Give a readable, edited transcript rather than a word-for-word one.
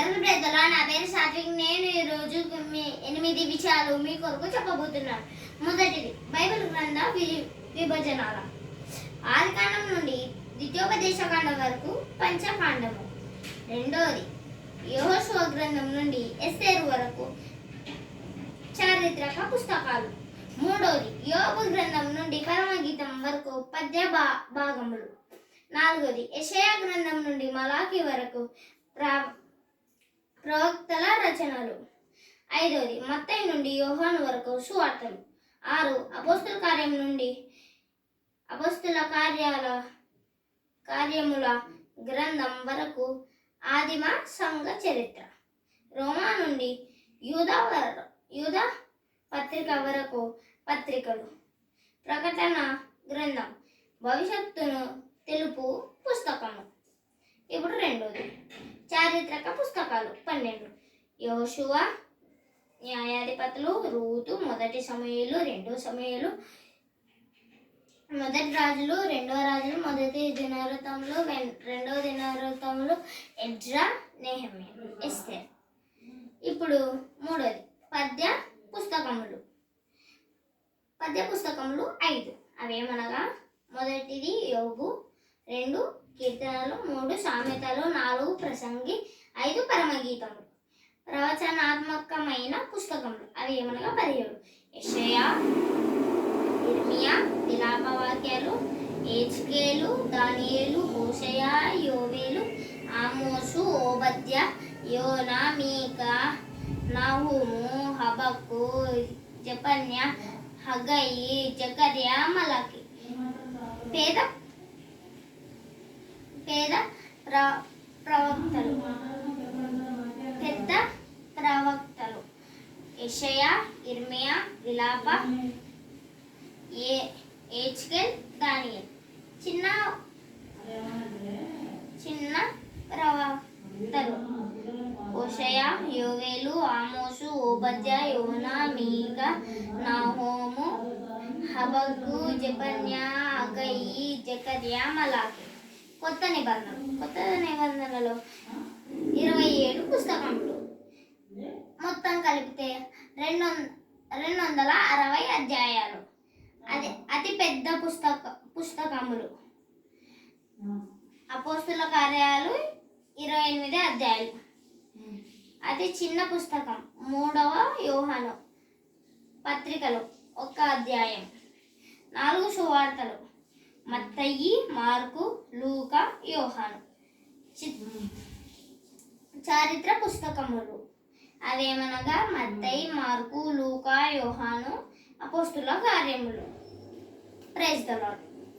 అందరికీ ప్రజలు, నా పేరు సాత్విక్. నేను ఈరోజు 8 విషయాలు మీ కొరకు చెప్పబోతున్నాను. మొదటిది, బైబిల్ గ్రంథ విభజనాల. ఆదికాండం నుండి ద్వితీయోపదేశకాండం వరకు పంచకాండము. రెండోది, యెహోషువ గ్రంథం నుండి ఎస్తేరు వరకు చారిత్రక పుస్తకాలు. మూడోది, యోబు గ్రంథం నుండి పరమగీతం వరకు పద్య భాగములు. నాలుగోది, యెషయా గ్రంథం నుండి మలాకి వరకు ప్రవక్తల రచనలు. ఐదోది, మత్తయి నుండి యోహాను వరకు సువార్తలు. 6, అపోస్తుల కార్యముల గ్రంథం వరకు ఆదిమ సంఘ చరిత్ర. రోమా నుండి యూదా పత్రిక వరకు పత్రికలు. ప్రకటన గ్రంథం భవిష్యత్తును తెలుపు పుస్తకము. ఇప్పుడు రెండోది, చారిత్రక పుస్తకాలు 12. యెహోషువ, న్యాయాధిపతులు, రూతు, మొదటి సమూయేలు, రెండో సమూయేలు, మొదటి రాజులు, రెండో రాజులు, మొదటి దినవృత్తములు, రెండో దినవృత్తములు, ఎజ్రా, నెహెమ్యా, ఎస్తేర్. ఇప్పుడు మూడోది, పద్య పుస్తకములు. 5 అవేమనగా, మొదటిది యోబు, 2 కీర్తనలు, 3 సామెతలు, 4 ప్రసంగి, 5 పరమగీతములు. ప్రవచనాత్మకమైన పుస్తకములు అవి ఏమనగా 17, యెషయా, ఇర్మియా, విలాపవాక్యాలు, హెజ్కేలు, దానియేలు, హోషేయ, యోవేలు, ఆమోసు, ఓబద్య, యోనా, మీకా, నహూము, హబక్కు, జెఫన్యా, హగ్గయి, జకర్యా, మలాకి. పెద్ద ప్రవక్తలు యెషయా, ఇర్మియా, విలాప, హెజ్కేల్, దానియేలు. చిన్న ప్రవక్తలు హోషేయ, యోవేలు, ఆమోసు, ఓబద్య, యోనా, మీకా, నహూము, హబక్కు, జెఫన్యా, హగ్గయి, జకర్యా, మలాకి. కొత్త నిబంధనలో 27 పుస్తకములు. మొత్తం కలిపితే 260 అధ్యాయాలు. అతి పెద్ద పుస్తకములు. అపోస్తుల కార్యాలు 28 అధ్యాయాలు. అతి చిన్న పుస్తకం 3వ యోహాను పత్రికలు 1 అధ్యాయం. 4 సువార్తలు, మత్తయి, మార్కు, లూకా, యోహాను. చారిత్ర పుస్తకములు అవేమనగా, మత్తయి, మార్కు, లూకా, యోహాను, అపోస్తుల కార్యములు. Praise the lord.